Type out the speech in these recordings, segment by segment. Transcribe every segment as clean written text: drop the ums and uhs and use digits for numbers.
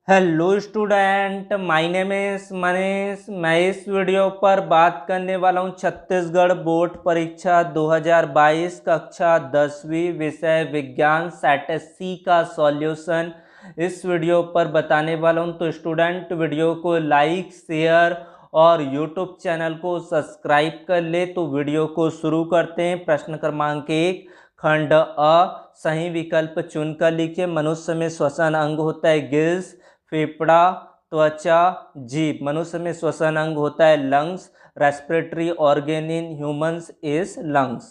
Hello student, my name is Manish. मैं इस video पर बात करने वाला हूं छत्तीसगढ़ बोर्ड परीक्षा 2022 कक्षा 10वीं विषय विज्ञान सेट सी का सॉल्यूशन इस वीडियो पर बताने वाला हूं। तो स्टूडेंट वीडियो को लाइक शेयर और यूट्यूब चैनल को सब्सक्राइब कर ले। तो वीडियो को शुरू करते हैं। प्रश्न क्रमांक 1, खंड अ सही विकल्प चुनकर लिखिए। मनुष्य में श्वसन अंग होता है गिल्स, फेफड़ा, त्वचा, जीभ। मनुष्य में श्वसन अंग होता है lungs. Respiratory organ in humans is lungs.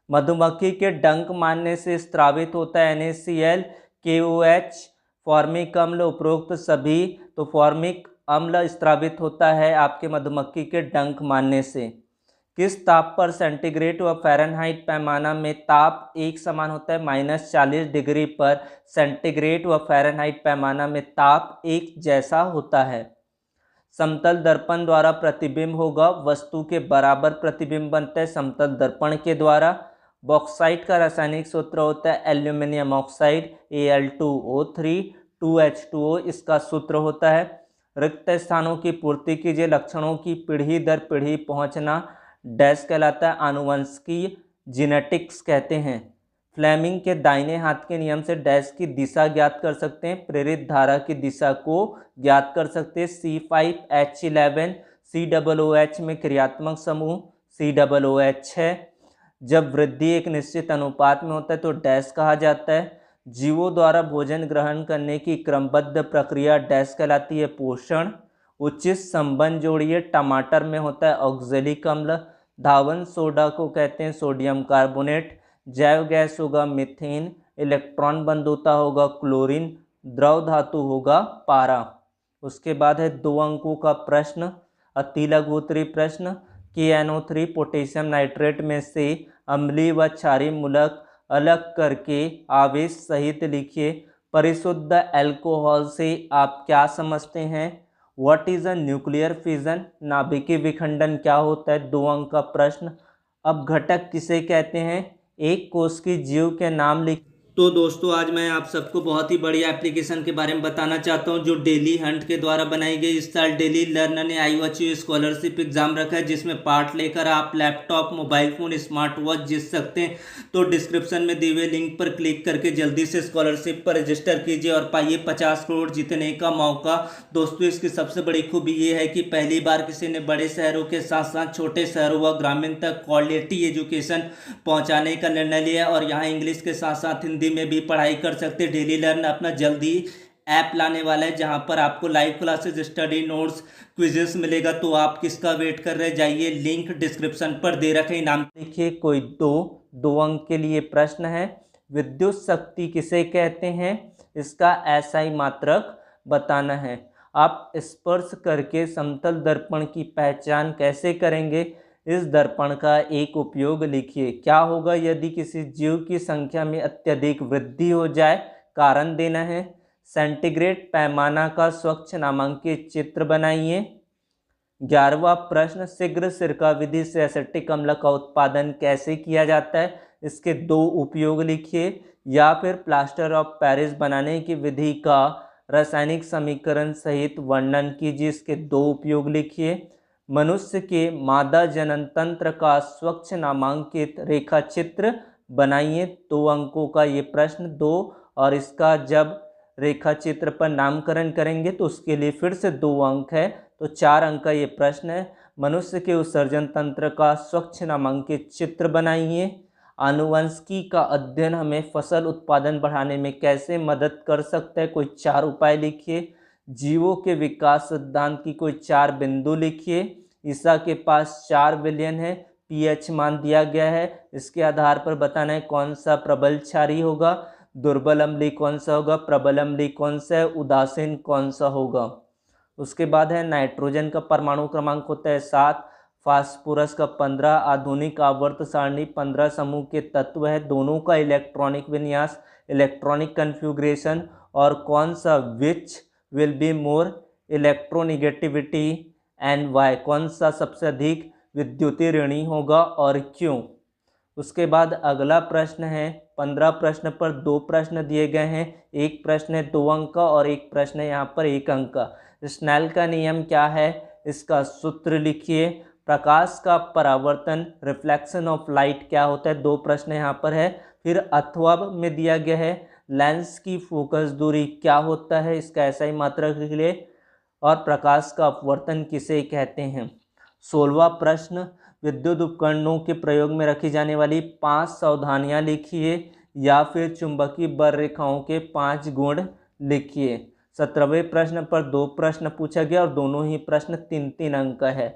मधुमक्खी के डंक मारने से स्रावित होता है NaCl, KOH। फॉर्मिक अम्ल उपरोक्त सभी। तो फॉर्मिक अम्ल स्रावित होता है आपके मधुमक्खी के डंक मारने से। किस ताप पर सेंटीग्रेड व फ़ारेनहाइट पैमाना में ताप एक समान होता है? -40 डिग्री पर सेंटीग्रेड व फ़ारेनहाइट पैमाना में ताप एक जैसा होता है। समतल दर्पण द्वारा प्रतिबिंब होगा, वस्तु के बराबर प्रतिबिंब बनता है समतल दर्पण के द्वारा। बॉक्साइट का रासायनिक सूत्र होता है एल्यूमिनियम ऑक्साइड, Al2O3 2H2O इसका सूत्र होता है। रिक्त स्थानों की पूर्ति कीजिए। लक्षणों की पीढ़ी दर पीढ़ी पहुंचना डैश कहलाता है आनुवंशिकी, जेनेटिक्स कहते हैं। फ्लेमिंग के दाहिने हाथ के नियम से डैश की दिशा ज्ञात कर सकते हैं। प्रेरित धारा की दिशा को ज्ञात कर सकते हैं। C5H11 COOH में क्रियात्मक समूह COOH है। जब वृद्धि एक निश्चित अनुपात में होता है तो डैश कहा जाता है। जीवों द्वारा भोजन ग्रहण करने की क्रमबद्ध प्रक्रिया डैश कहलाती है पोषण। उचित संबंध जोड़िए। टमाटर में होता है ऑक्जेलिक अम्ल। धावन सोडा को कहते हैं सोडियम कार्बोनेट। जैव गैस होगा मीथेन। इलेक्ट्रॉन बंधुता होगा क्लोरीन। द्रव धातु होगा पारा। उसके बाद है 2 अंकों का प्रश्न, अति लघु उत्तरीय प्रश्न। KNO3 पोटेशियम नाइट्रेट में से अम्लीय व क्षारीय मूलक अलग करके आवेश सहित लिखिए। परिशुद्ध अल्कोहल से आप क्या समझते हैं? What is a nuclear fission? नाभिकीय विखंडन क्या होता है? 2 अंक का प्रश्न। अपघटक किसे कहते हैं? एक कोश की जीव के नाम लिख। तो दोस्तों आज मैं आप सबको बहुत ही बढ़िया एप्लीकेशन के बारे में बताना चाहता हूं जो डेली हंट के द्वारा बनाई गई। इस साल डेली लर्नर ने IOHU स्कॉलरशिप एग्जाम रखा है जिसमें पार्ट लेकर आप laptop, mobile phone, smart watch जीत सकते हैं। तो डिस्क्रिप्शन में दिए हुए लिंक पर क्लिक करके जल्दी से स्कॉलरशिप पर रजिस्टर कीजिए और पाइए 50 करोड़ जीतने का मौका। दोस्तों इसकी सबसे बड़ी खूबी ये है कि पहली बार किसी ने बड़े शहरों के साथ साथ छोटे शहरों व ग्रामीण तक क्वालिटी एजुकेशन पहुंचाने का निर्णय लिया और यहाँ इंग्लिश के साथ साथ हिंदी में भी पढ़ाई कर सकते। डेली लर्न अपना जल्दी ऐप लाने वाला है जहां पर आपको live classes, study notes, quizzes मिलेगा। तो आप किसका वेट कर रहे? जाइए, लिंक डिस्क्रिप्शन पर दे रखे। नाम देखिए कोई दो अंक के लिए प्रश्न है। विद्युत शक्ति किसे कहते हैं? इसका SI मात्रक बताना है। आप स्पर्श करके समतल दर्पण की पहचान कैसे करेंगे? इस दर्पण का एक उपयोग लिखिए। क्या होगा यदि किसी जीव की संख्या में अत्यधिक वृद्धि हो जाए? कारण देना है। सेंटीग्रेड पैमाना का स्वच्छ नामांकित चित्र बनाइए। 11वां प्रश्न, शीघ्र सिरका विधि से एसिटिक अम्ल का उत्पादन कैसे किया जाता है? इसके 2 उपयोग लिखिए। या फिर प्लास्टर ऑफ पेरिस बनाने की विधि का रासायनिक समीकरण सहित वर्णन कीजिए। इसके 2 उपयोग लिखिए। मनुष्य के मादा जनन तंत्र का स्वच्छ नामांकित रेखा चित्र बनाइए। 2 अंकों का ये प्रश्न 2। और इसका जब रेखा चित्र पर नामकरण करेंगे तो उसके लिए फिर से 2 अंक है। तो 4 अंक का ये प्रश्न है। मनुष्य के उत्सर्जन तंत्र का स्वच्छ नामांकित चित्र बनाइए। आनुवंशिकी का अध्ययन हमें फसल उत्पादन बढ़ाने में कैसे मदद कर सकता है? कोई 4 उपाय लिखिए। जीवों के विकास सिद्धांत की कोई 4 बिंदु लिखिए। ईसा के पास 4 बिलियन है, pH मान दिया गया है। इसके आधार पर बताना है कौन सा प्रबल क्षारीय होगा, दुर्बल अम्लीय कौन सा होगा, प्रबल अम्लीय कौन सा है, उदासीन कौन सा होगा। उसके बाद है नाइट्रोजन का परमाणु क्रमांक होता है 7, फास्फोरस का 15। आधुनिक आवर्त सारणी 15 समूह के तत्व है। दोनों का इलेक्ट्रॉनिक विन्यास, इलेक्ट्रॉनिक कन्फिग्रेशन और कौन सा which will be more electronegativity and why, कौन सा सबसे अधिक विद्युतीय ऋणी होगा और क्यों। उसके बाद अगला प्रश्न है 15 प्रश्न पर 2 प्रश्न दिए गए हैं, एक प्रश्न है 2 अंक का और एक प्रश्न है यहाँ पर 1 अंक का। स्नेल का नियम क्या है, इसका सूत्र लिखिए। प्रकाश का परावर्तन, रिफ्लेक्शन ऑफ लाइट क्या होता है, 2 प्रश्न यहाँ पर है। फिर अथवा में दिया गया है लेंस की फोकस दूरी क्या होता है, इसका ऐसा ही मात्रक लिख ले। और प्रकाश का अपवर्तन किसे कहते हैं। 16वां प्रश्न, विद्युत उपकरणों के प्रयोग में रखी जाने वाली 5 सावधानियां लिखिए या फिर चुंबकीय बल रेखाओं के 5 गुण लिखिए। 17वें प्रश्न पर 2 प्रश्न पूछा गया और दोनों ही प्रश्न 3-3 अंक का है।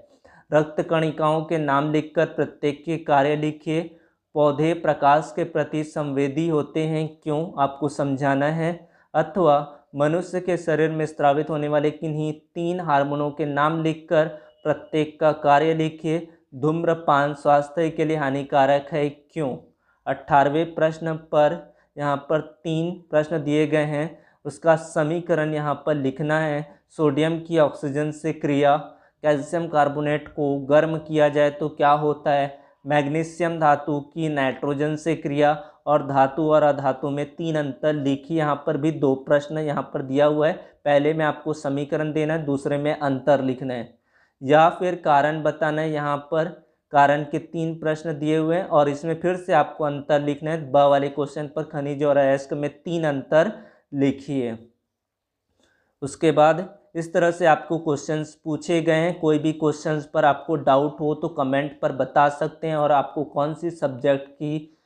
रक्त कणिकाओं के नाम लिखकर प्रत्येक के कार्य लिखिए। पौधे प्रकाश के प्रति संवेदी होते हैं क्यों, आपको समझाना है। अथवा मनुष्य के शरीर में स्रावित होने वाले किन्हीं 3 हार्मोनों के नाम लिखकर प्रत्येक का कार्य लिखिए। धूम्रपान स्वास्थ्य के लिए हानिकारक है क्यों। 18वें प्रश्न पर यहाँ पर 3 प्रश्न दिए गए हैं, उसका समीकरण यहाँ पर लिखना है। सोडियम की ऑक्सीजन से क्रिया, कैल्शियम कार्बोनेट को गर्म किया जाए तो क्या होता है, मैग्नीशियम धातु की नाइट्रोजन से क्रिया, और धातु और अधातु में 3 अंतर लिखिए। यहाँ पर भी 2 प्रश्न यहाँ पर दिया हुआ है, पहले में आपको समीकरण देना है, दूसरे में अंतर लिखना है या फिर कारण बताना है। यहाँ पर कारण के 3 प्रश्न दिए हुए हैं और इसमें फिर से आपको अंतर लिखना है। ब वाले क्वेश्चन पर खनिज और अयस्क में 3 अंतर लिखिए। उसके बाद इस तरह से आपको क्वेश्चंस पूछे गए हैं। कोई भी क्वेश्चंस पर आपको डाउट हो तो कमेंट पर बता सकते हैं, और आपको कौन सी सब्जेक्ट की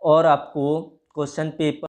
और आपको क्वेश्चन पेपर